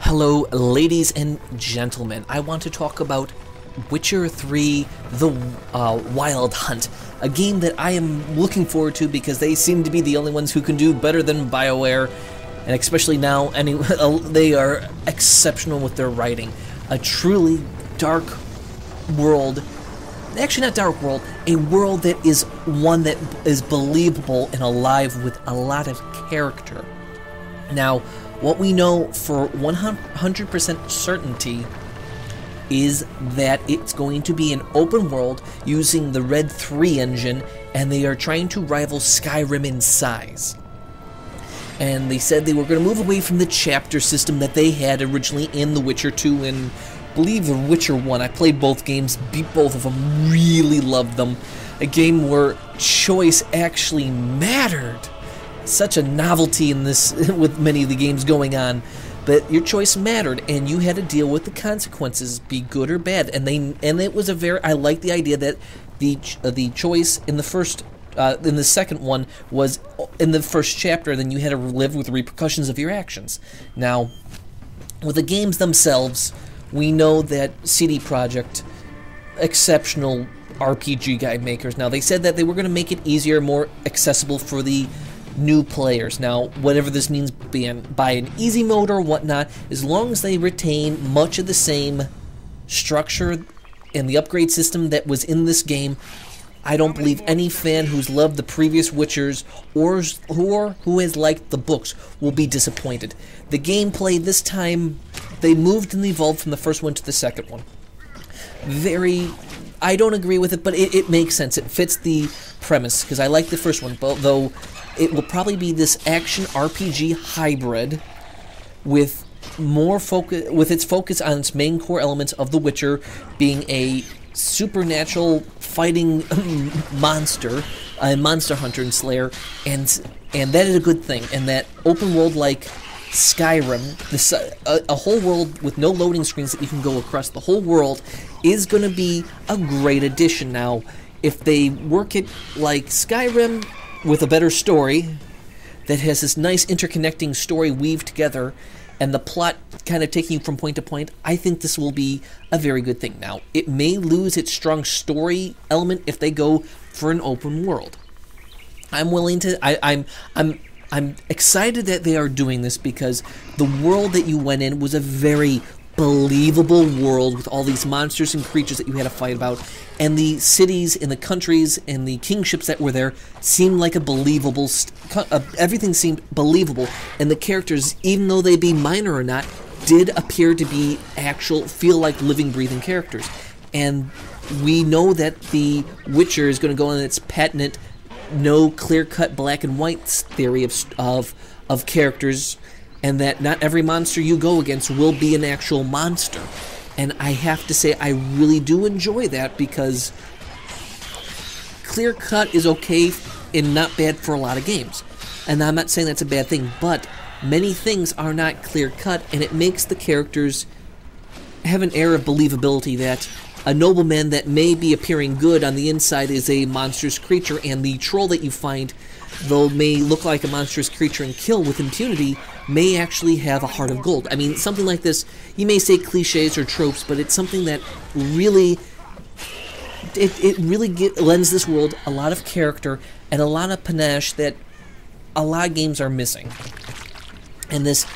Hello, ladies and gentlemen. I want to talk about Witcher 3 The Wild Hunt, a game that I am looking forward to because they seem to be the only ones who can do better than BioWare, and especially now, they are exceptional with their writing. A truly dark world, actually not dark world, a world that is one that is believable and alive with a lot of character. Now, what we know for 100% certainty is that it's going to be an open world using the Red 3 engine, and they are trying to rival Skyrim in size. And they said they were going to move away from the chapter system that they had originally in The Witcher 2 and I believe The Witcher 1. I played both games, beat both of them, really loved them. A game where choice actually mattered. Such a novelty in this with many of the games going on, but your choice mattered and you had to deal with the consequences, be good or bad. And it was I like the idea that the choice in the second one was in the first chapter, then you had to live with the repercussions of your actions. Now, with the games themselves, we know that CD Projekt, exceptional RPG guide makers. Now, they said that they were going to make it easier, more accessible for the new players. Now, whatever this means by an easy mode or whatnot, as long as they retain much of the same structure and the upgrade system that was in this game, I don't believe any fan who's loved the previous Witchers or who has liked the books will be disappointed. The gameplay this time, they moved and evolved from the first one to the second one. I don't agree with it, but it makes sense. It fits the premise, because I like the first one, though it will probably be this action RPG hybrid with more focus, with its focus on its main core elements of The Witcher being a supernatural fighting monster, a monster hunter and slayer, and that is a good thing. And that open world like Skyrim, a whole world with no loading screens that you can go across the whole world, is going to be a great addition. Now, if they work it like Skyrim with a better story that has this nice interconnecting story weaved together and the plot kind of taking you from point to point, I think this will be a very good thing. Now, it may lose its strong story element if they go for an open world. I'm willing to I'm excited that they are doing this because the world that you went in was a very believable world with all these monsters and creatures that you had to fight about, and the cities and the countries and the kingships that were there seemed like a believable everything seemed believable, and the characters, even though they be minor or not, did appear to be feel like living, breathing characters. And we know that the Witcher is going to go on its patented no clear-cut black and white theory of characters, and that not every monster you go against will be an actual monster. And I have to say, I really do enjoy that, because clear-cut is okay and not bad for a lot of games. And I'm not saying that's a bad thing, but many things are not clear-cut, and it makes the characters have an air of believability that a nobleman that may be appearing good on the inside is a monstrous creature, and the troll that you find, though may look like a monstrous creature and kill with impunity, may actually have a heart of gold. I mean, something like this, you may say cliches or tropes, but it's something that really, it really lends this world a lot of character and a lot of panache that a lot of games are missing. And this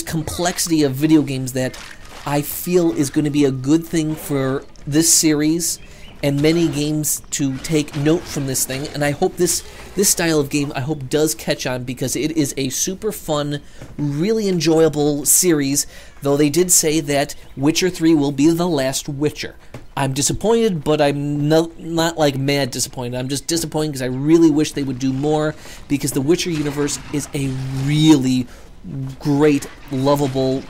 complexity of video games that I feel is going to be a good thing for this series and many games to take note from this thing. And I hope this style of game, I hope, does catch on, because it is a super fun, really enjoyable series, though they did say that Witcher 3 will be the last Witcher. I'm disappointed, but I'm not like mad disappointed. I'm just disappointed because I really wish they would do more, because the Witcher universe is a really great, lovable,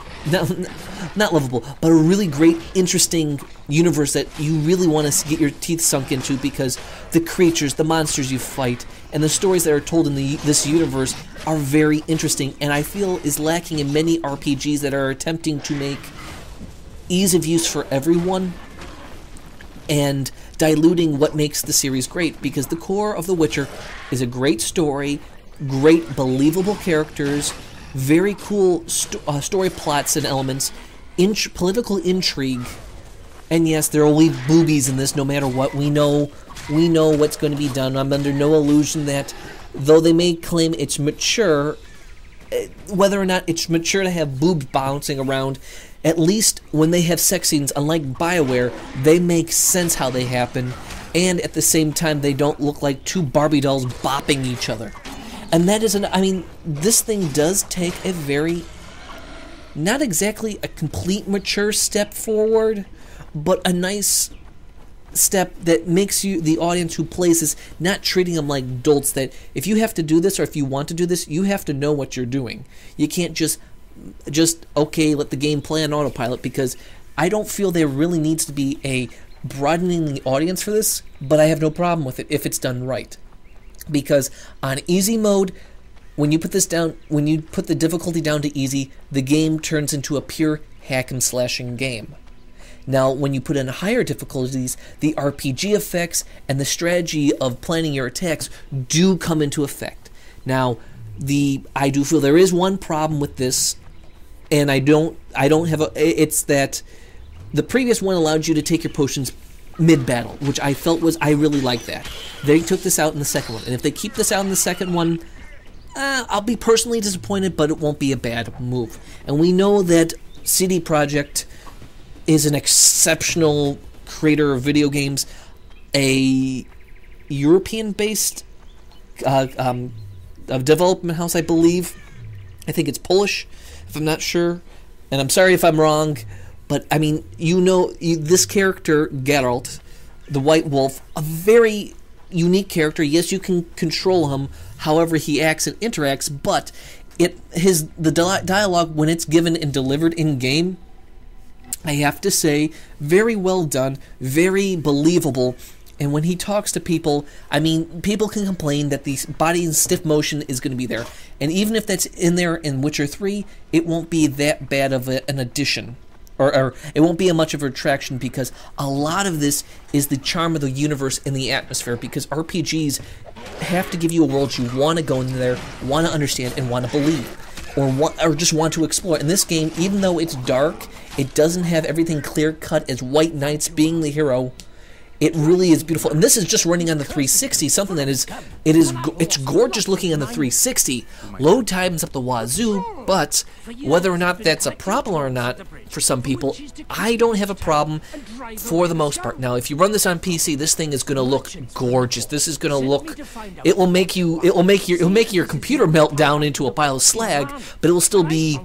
not lovable, but a really great, interesting universe that you really want to get your teeth sunk into, because the creatures, the monsters you fight, and the stories that are told in this universe are very interesting, and I feel is lacking in many RPGs that are attempting to make ease of use for everyone and diluting what makes the series great, because the core of The Witcher is a great story, great believable characters, very cool story plots and elements, political intrigue, and yes, there will be boobies in this no matter what. We know what's going to be done. I'm under no illusion that, though they may claim it's mature, whether or not it's mature to have boobs bouncing around, at least when they have sex scenes, unlike BioWare, they make sense how they happen, and at the same time, they don't look like two Barbie dolls bopping each other. And that is I mean, this thing does take a very, not exactly a complete mature step forward, but a nice step that makes you, the audience who plays this, not treating them like dolts, that if you have to do this or if you want to do this, you have to know what you're doing. You can't just okay, let the game play on autopilot, because I don't feel there really needs to be a broadening the audience for this, but I have no problem with it if it's done right. Because on easy mode, when you put this down, when you put the difficulty down to easy, the game turns into a pure hack and slashing game. Now, when you put in higher difficulties, the RPG effects and the strategy of planning your attacks do come into effect. Now, I do feel there is one problem with this, and I don't have it's that the previous one allowed you to take your potions mid-battle, which I felt I really liked that. They took this out in the second one, and if they keep this out in the second one, I'll be personally disappointed, but it won't be a bad move. And we know that CD Projekt is an exceptional creator of video games, a European-based development house, I believe. I think it's Polish, if I'm not sure, and I'm sorry if I'm wrong. But, I mean, this character, Geralt, the White Wolf, a very unique character. Yes, you can control him however he acts and interacts, but the dialogue, when it's given and delivered in-game, I have to say, very well done, very believable. And when he talks to people, I mean, people can complain that the body and stiff motion is going to be there. And even if that's in there in Witcher 3, it won't be that bad of an addition. Or it won't be much of a retraction, because a lot of this is the charm of the universe and the atmosphere, because RPGs have to give you a world you want to go in there, want to understand, and want to believe, or just want to explore. In this game, even though it's dark, it doesn't have everything clear-cut as white knights being the hero. It really is beautiful, and this is just running on the 360, something that it's gorgeous looking on the 360. Load times up the wazoo, but whether or not that's a problem or not for some people, I don't have a problem for the most part. Now, if you run this on PC, this thing is going to look gorgeous. This is going to look, it will make your computer melt down into a pile of slag, but it will still be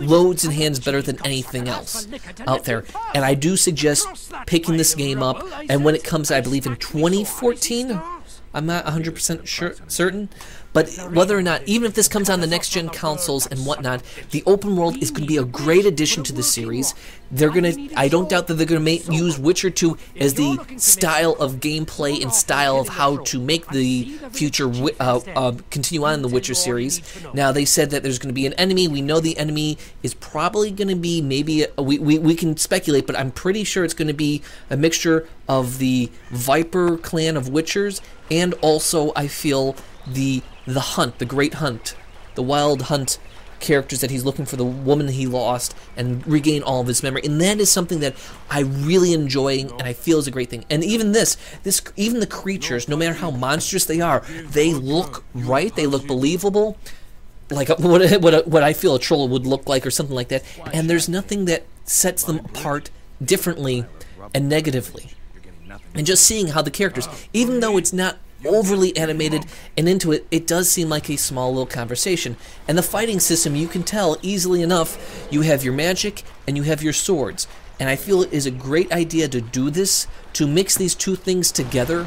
loads and hands better than anything else out there. And I do suggest picking this game up. And when it comes, I believe in 2014, I'm not 100% certain, but whether or not, even if this comes on the next-gen consoles and whatnot, the open world is going to be a great addition to the series. I don't doubt that they're going to use Witcher 2 as the style of gameplay and style of how to make the future continue on in the Witcher series. Now, they said that there's going to be an enemy. We know the enemy is probably going to be maybe, we can speculate, but I'm pretty sure it's going to be a mixture of the Viper clan of Witchers, and also, I feel, the hunt, the great hunt, the wild hunt characters that he's looking for, the woman he lost, and regain all of his memory. And that is something that I really enjoy, and I feel is a great thing. And even even the creatures, no matter how monstrous they are, they look right, they look believable, like what I feel a troll would look like, or something like that. And there's nothing that sets them apart differently and negatively. And just seeing how the characters, even though it's not overly animated and into it, it does seem like a small little conversation. And the fighting system, you can tell easily enough, you have your magic and you have your swords. And I feel it is a great idea to do this, to mix these two things together.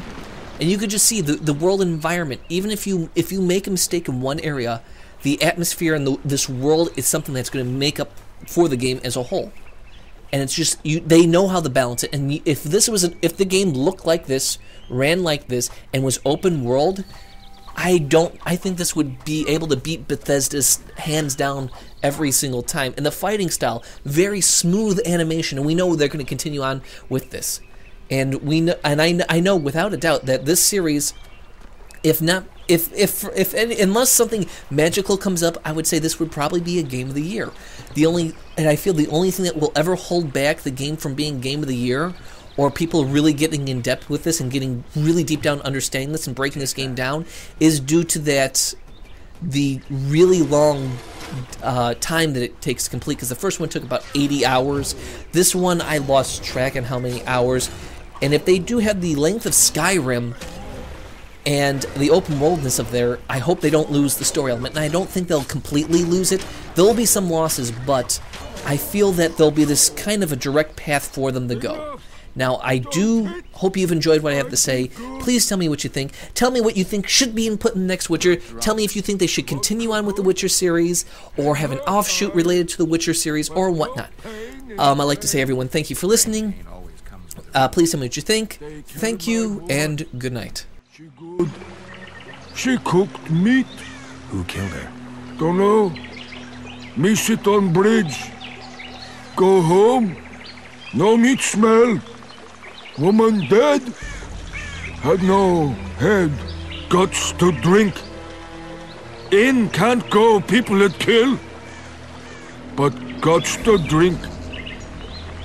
And you could just see the world environment. Even if you make a mistake in one area, the atmosphere and this world is something that's going to make up for the game as a whole. And it's just, they know how to balance it. And if the game looked like this, ran like this, and was open world, I think this would be able to beat Bethesda's hands down every single time. And the fighting style, very smooth animation, and we know they're going to continue on with this. And I know without a doubt that this series, if not Unless something magical comes up, I would say this would probably be a game of the year. I feel the only thing that will ever hold back the game from being game of the year, or people really getting in depth with this and getting really deep down understanding this and breaking this game down, is due to the really long time that it takes to complete, because the first one took about 80 hours. This one, I lost track on how many hours. And if they do have the length of Skyrim and the open worldness of there, I hope they don't lose the story element. And I don't think they'll completely lose it. There will be some losses, but I feel that there'll be this kind of a direct path for them to go. Now, I do hope you've enjoyed what I have to say. Please tell me what you think. Tell me what you think should be input in the next Witcher. Tell me if you think they should continue on with the Witcher series, or have an offshoot related to the Witcher series, or whatnot. I'd like to say, everyone, thank you for listening. Please tell me what you think. Thank you, and good night. She good. She cooked meat. Who killed her? Don't know. Me sit on bridge. Go home. No meat smell. Woman dead. Had no head. Guts to drink. In can't go, people that kill. But guts to drink.